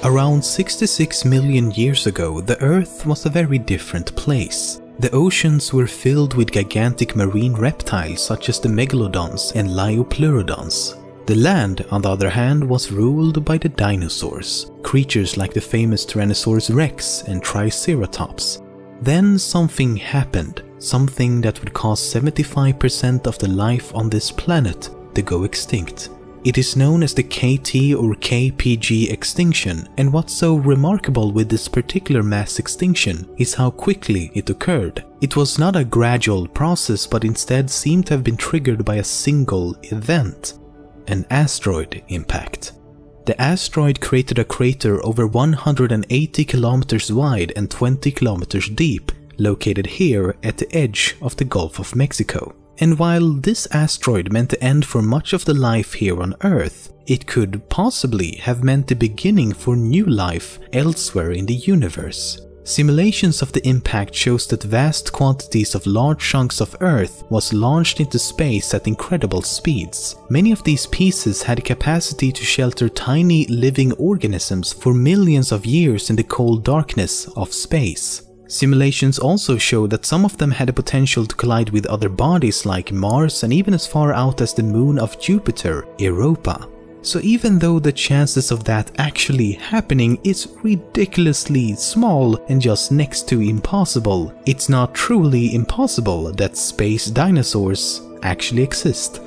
Around 66 million years ago, the Earth was a very different place. The oceans were filled with gigantic marine reptiles such as the megalodons and liopleurodons. The land, on the other hand, was ruled by the dinosaurs, creatures like the famous Tyrannosaurus rex and Triceratops. Then something happened, something that would cause 75% of the life on this planet to go extinct. It is known as the KT or KPG extinction, and what's so remarkable with this particular mass extinction is how quickly it occurred. It was not a gradual process, but instead seemed to have been triggered by a single event: an asteroid impact. The asteroid created a crater over 180 kilometers wide and 20 kilometers deep, located here at the edge of the Gulf of Mexico. And while this asteroid meant the end for much of the life here on Earth, it could possibly have meant the beginning for new life elsewhere in the universe. Simulations of the impact shows that vast quantities of large chunks of Earth was launched into space at incredible speeds. Many of these pieces had the capacity to shelter tiny living organisms for millions of years in the cold darkness of space. Simulations also show that some of them had the potential to collide with other bodies like Mars and even as far out as the moon of Jupiter, Europa. So even though the chances of that actually happening is ridiculously small and just next to impossible, it's not truly impossible that space dinosaurs actually exist.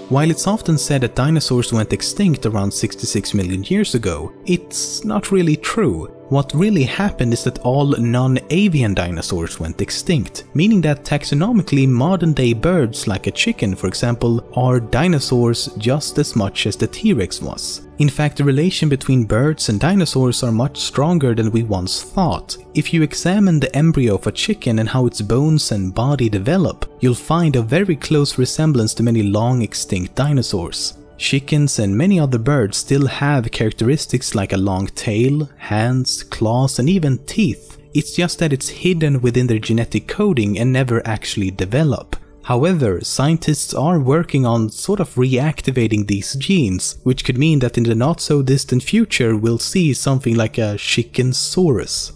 While it's often said that dinosaurs went extinct around 66 million years ago, it's not really true. What really happened is that all non-avian dinosaurs went extinct, meaning that taxonomically modern-day birds like a chicken, for example, are dinosaurs just as much as the T-Rex was. In fact, the relation between birds and dinosaurs are much stronger than we once thought. If you examine the embryo of a chicken and how its bones and body develop, you'll find a very close resemblance to many long-extinct dinosaurs. Chickens and many other birds still have characteristics like a long tail, hands, claws, and even teeth. It's just that it's hidden within their genetic coding and never actually develop. However, scientists are working on sort of reactivating these genes, which could mean that in the not so distant future we'll see something like a Chickensaurus.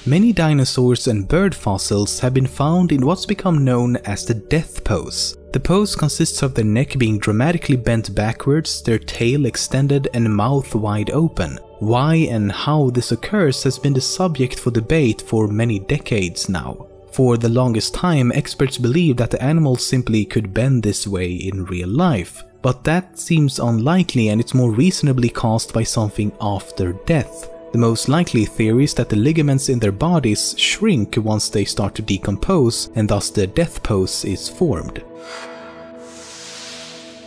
Many dinosaurs and bird fossils have been found in what's become known as the death pose. The pose consists of their neck being dramatically bent backwards, their tail extended and mouth wide open. Why and how this occurs has been the subject for debate for many decades now. For the longest time, experts believed that the animals simply could bend this way in real life. But that seems unlikely, and it's more reasonably caused by something after death. The most likely theory is that the ligaments in their bodies shrink once they start to decompose, and thus the death pose is formed.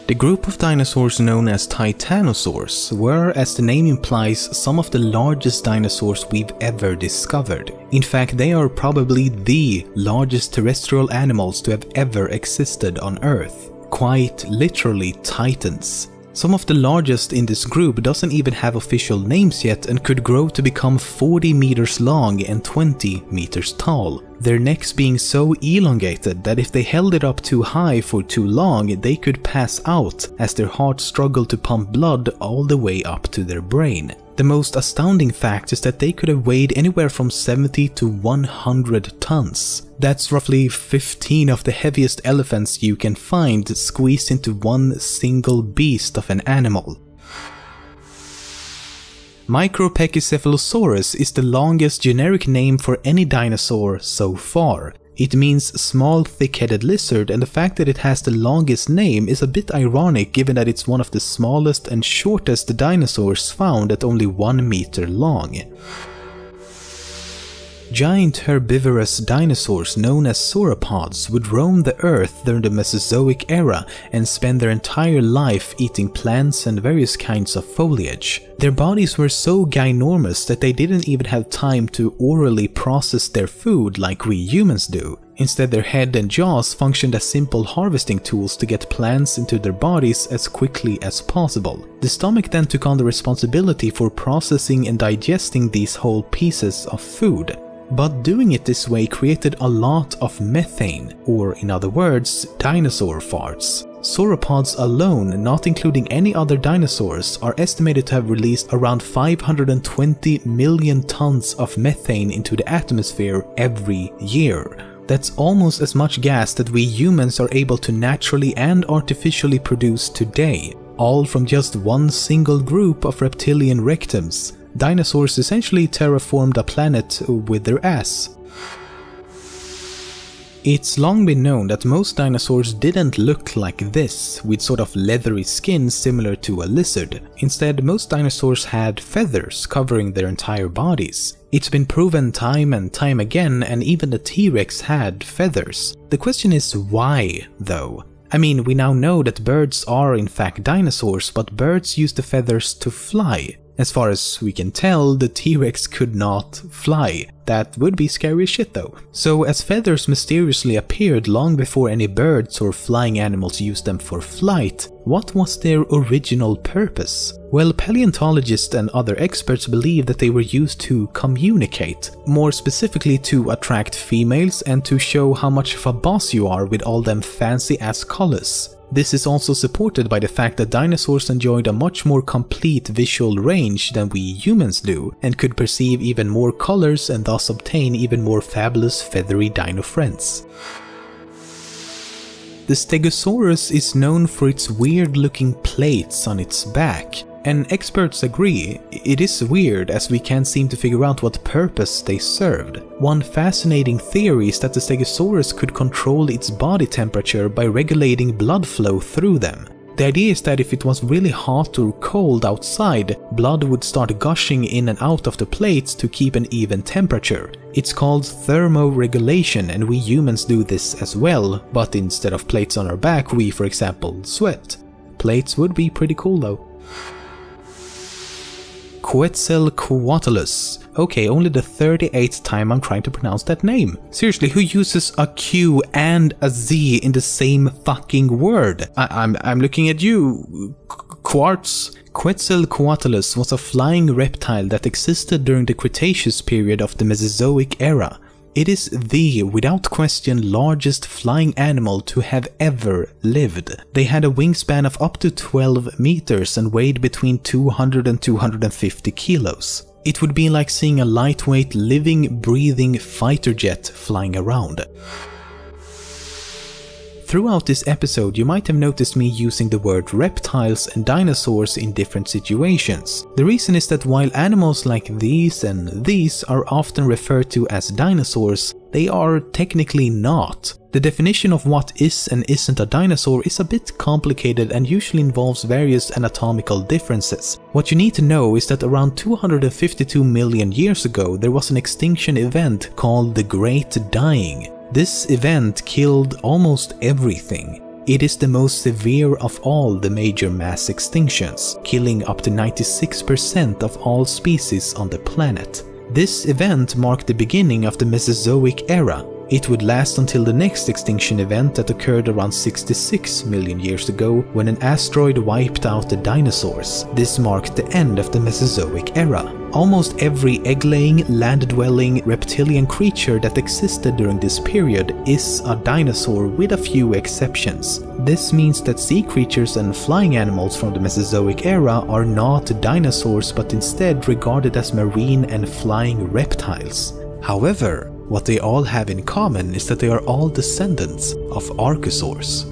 The group of dinosaurs known as titanosaurs were, as the name implies, some of the largest dinosaurs we've ever discovered. In fact, they are probably the largest terrestrial animals to have ever existed on Earth. Quite literally titans. Some of the largest in this group doesn't even have official names yet and could grow to become 40 meters long and 20 meters tall. Their necks being so elongated that if they held it up too high for too long, they could pass out as their hearts struggled to pump blood all the way up to their brain. The most astounding fact is that they could have weighed anywhere from 70 to 100 tons. That's roughly 15 of the heaviest elephants you can find squeezed into one single beast of an animal. Micropachycephalosaurus is the longest generic name for any dinosaur so far. It means small thick-headed lizard, and the fact that it has the longest name is a bit ironic given that it's one of the smallest and shortest dinosaurs found at only 1 meter long. Giant herbivorous dinosaurs known as sauropods would roam the Earth during the Mesozoic era and spend their entire life eating plants and various kinds of foliage. Their bodies were so ginormous that they didn't even have time to orally process their food like we humans do. Instead, their head and jaws functioned as simple harvesting tools to get plants into their bodies as quickly as possible. The stomach then took on the responsibility for processing and digesting these whole pieces of food. But doing it this way created a lot of methane, or in other words, dinosaur farts. Sauropods alone, not including any other dinosaurs, are estimated to have released around 520 million tons of methane into the atmosphere every year. That's almost as much gas that we humans are able to naturally and artificially produce today, all from just one single group of reptilian rectums. Dinosaurs essentially terraformed a planet with their ass. It's long been known that most dinosaurs didn't look like this, with sort of leathery skin similar to a lizard. Instead, most dinosaurs had feathers covering their entire bodies. It's been proven time and time again, and even the T-Rex had feathers. The question is why, though? I mean, we now know that birds are in fact dinosaurs, but birds use the feathers to fly. As far as we can tell, the T-Rex could not fly. That would be scary as shit though. So as feathers mysteriously appeared long before any birds or flying animals used them for flight, what was their original purpose? Well, paleontologists and other experts believe that they were used to communicate, more specifically to attract females and to show how much of a boss you are with all them fancy ass collars. This is also supported by the fact that dinosaurs enjoyed a much more complete visual range than we humans do, and could perceive even more colors and thus obtain even more fabulous feathery dino friends. The Stegosaurus is known for its weird looking plates on its back. And experts agree, it is weird as we can't seem to figure out what purpose they served. One fascinating theory is that the Stegosaurus could control its body temperature by regulating blood flow through them. The idea is that if it was really hot or cold outside, blood would start gushing in and out of the plates to keep an even temperature. It's called thermoregulation, and we humans do this as well, but instead of plates on our back, we, for example, sweat. Plates would be pretty cool though. Quetzalcoatlus. Okay, only the 38th time I'm trying to pronounce that name. Seriously, who uses a Q and a Z in the same fucking word? I'm looking at you, Quartz. Quetzalcoatlus was a flying reptile that existed during the Cretaceous period of the Mesozoic era. It is the, without question, largest flying animal to have ever lived. They had a wingspan of up to 12 meters and weighed between 200 and 250 kilos. It would be like seeing a lightweight, living, breathing fighter jet flying around. Throughout this episode, you might have noticed me using the word reptiles and dinosaurs in different situations. The reason is that while animals like these and these are often referred to as dinosaurs, they are technically not. The definition of what is and isn't a dinosaur is a bit complicated and usually involves various anatomical differences. What you need to know is that around 252 million years ago there was an extinction event called the Great Dying. This event killed almost everything. It is the most severe of all the major mass extinctions, killing up to 96% of all species on the planet. This event marked the beginning of the Mesozoic era. It would last until the next extinction event that occurred around 66 million years ago when an asteroid wiped out the dinosaurs. This marked the end of the Mesozoic era. Almost every egg-laying, land-dwelling, reptilian creature that existed during this period is a dinosaur with a few exceptions. This means that sea creatures and flying animals from the Mesozoic era are not dinosaurs but instead regarded as marine and flying reptiles. However, what they all have in common is that they are all descendants of archosaurs.